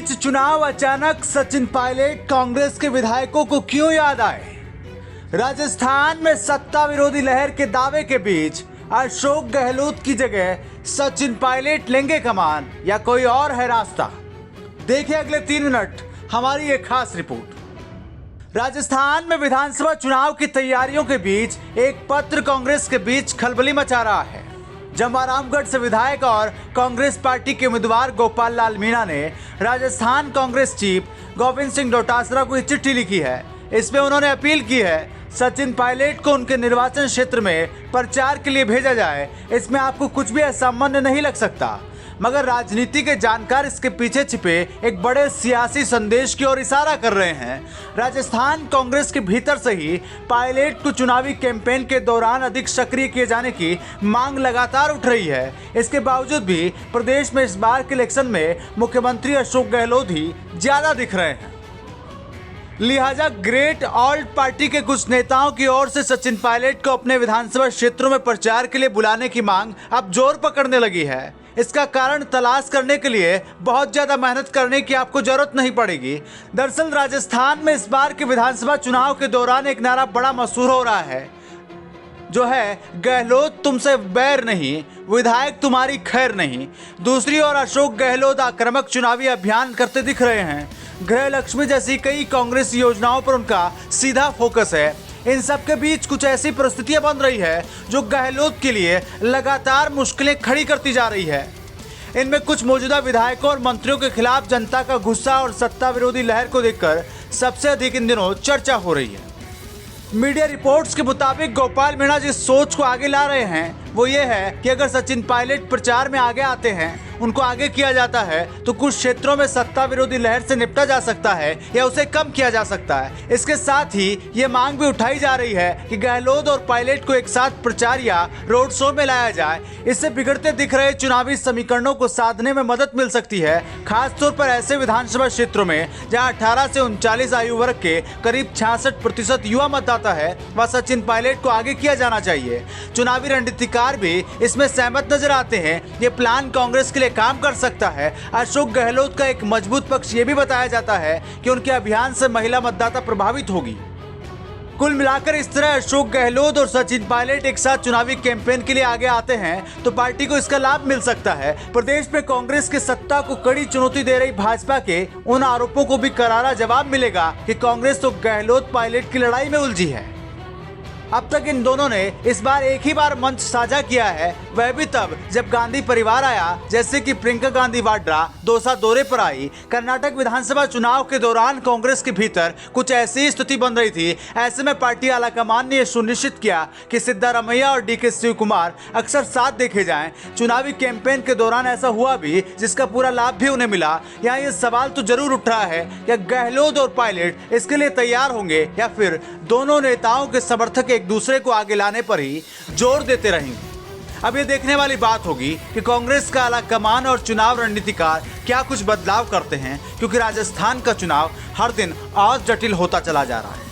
बीच चुनाव अचानक सचिन पायलट कांग्रेस के विधायकों को क्यों याद आए? राजस्थान में सत्ता विरोधी लहर के दावे के बीच अशोक गहलोत की जगह सचिन पायलट लेंगे कमान या कोई और है रास्ता? देखिए अगले 3 मिनट हमारी एक खास रिपोर्ट। राजस्थान में विधानसभा चुनाव की तैयारियों के बीच एक पत्र कांग्रेस के बीच खलबली मचा रहा है। जमवारामगढ़ से विधायक और कांग्रेस पार्टी के उम्मीदवार गोपाल लाल मीणा ने राजस्थान कांग्रेस चीफ गोविंद सिंह डोटासरा को एक चिट्ठी लिखी है। इसमें उन्होंने अपील की है सचिन पायलट को उनके निर्वाचन क्षेत्र में प्रचार के लिए भेजा जाए। इसमें आपको कुछ भी असामान्य नहीं लग सकता, मगर राजनीति के जानकार इसके पीछे छिपे एक बड़े सियासी संदेश की ओर इशारा कर रहे हैं। राजस्थान कांग्रेस के भीतर से ही पायलट को चुनावी कैंपेन के दौरान अधिक सक्रिय किए जाने की मांग लगातार उठ रही है। इसके बावजूद भी प्रदेश में इस बार के इलेक्शन में मुख्यमंत्री अशोक गहलोत ही ज्यादा दिख रहे हैं। लिहाजा ग्रेट ऑल्ट पार्टी के कुछ नेताओं की ओर से सचिन पायलट को अपने विधानसभा क्षेत्रों में प्रचार के लिए बुलाने की मांग अब जोर पकड़ने लगी है। इसका कारण तलाश करने के लिए बहुत ज्यादा मेहनत करने की आपको जरूरत नहीं पड़ेगी। दरअसल राजस्थान में इस बार के विधानसभा चुनाव के दौरान एक नारा बड़ा मशहूर हो रहा है, जो है गहलोत तुमसे बैर नहीं, विधायक तुम्हारी खैर नहीं। दूसरी ओर अशोक गहलोत आक्रामक चुनावी अभियान करते दिख रहे हैं। गृह लक्ष्मी जैसी कई कांग्रेस योजनाओं पर उनका सीधा फोकस है। इन सब के बीच कुछ ऐसी परिस्थितियां बन रही है जो गहलोत के लिए लगातार मुश्किलें खड़ी करती जा रही है। इनमें कुछ मौजूदा विधायकों और मंत्रियों के खिलाफ जनता का गुस्सा और सत्ता विरोधी लहर को देखकर सबसे अधिक इन दिनों चर्चा हो रही है। मीडिया रिपोर्ट्स के मुताबिक गोपाल मीणा जिस सोच को आगे ला रहे हैं वो ये है कि अगर सचिन पायलट प्रचार में आगे आते हैं, उनको आगे किया जाता है, तो कुछ क्षेत्रों में सत्ता विरोधी लहर से निपटा जा सकता है या उसे कम किया जा सकता है। इसके साथ ही ये मांग भी उठाई जा रही है कि गहलोत और पायलट को एक साथ प्रचार या रोड शो में लाया जाए। इससे बिगड़ते दिख रहे चुनावी समीकरणों को साधने में मदद मिल सकती है, खासतौर पर ऐसे विधानसभा क्षेत्रों में जहाँ 18 से 39 आयु वर्ग के करीब 66% युवा मतदाता है। वह सचिन पायलट को आगे किया जाना चाहिए। चुनावी रणनीतिकार भी इसमें सहमत नजर आते हैं। ये प्लान कांग्रेस के लिए काम कर सकता है। अशोक गहलोत का एक मजबूत पक्ष ये भी बताया जाता है कि उनके अभियान से महिला मतदाता प्रभावित होगी। कुल मिलाकर इस तरह अशोक गहलोत और सचिन पायलट एक साथ चुनावी कैंपेन के लिए आगे आते हैं तो पार्टी को इसका लाभ मिल सकता है। प्रदेश में कांग्रेस की सत्ता को कड़ी चुनौती दे रही भाजपा के उन आरोपों को भी करारा जवाब मिलेगा कि कांग्रेस तो गहलोत पायलट की लड़ाई में उलझी है। अब तक इन दोनों ने इस बार एक ही बार मंच साझा किया है, वह भी तब जब गांधी परिवार आया, जैसे कि प्रियंका गांधी वाड्रा दौसा दौरे पर आई। कर्नाटक विधानसभा चुनाव के दौरान कांग्रेस के भीतर कुछ ऐसी स्थिति बन रही थी। ऐसे में पार्टी आलाकमान ने यह सुनिश्चित किया कि सिद्धारमैया और डीके शिव कुमार अक्सर साथ देखे जाएं। चुनावी कैंपेन के दौरान ऐसा हुआ भी, जिसका पूरा लाभ भी उन्हें मिला। यहाँ ये सवाल तो जरूर उठ रहा है कि गहलोत और पायलट इसके लिए तैयार होंगे या फिर दोनों नेताओं के समर्थक एक दूसरे को आगे लाने पर ही जोर देते रहेंगे। अब ये देखने वाली बात होगी कि कांग्रेस का आलाकमान और चुनाव रणनीतिकार क्या कुछ बदलाव करते हैं, क्योंकि राजस्थान का चुनाव हर दिन और जटिल होता चला जा रहा है।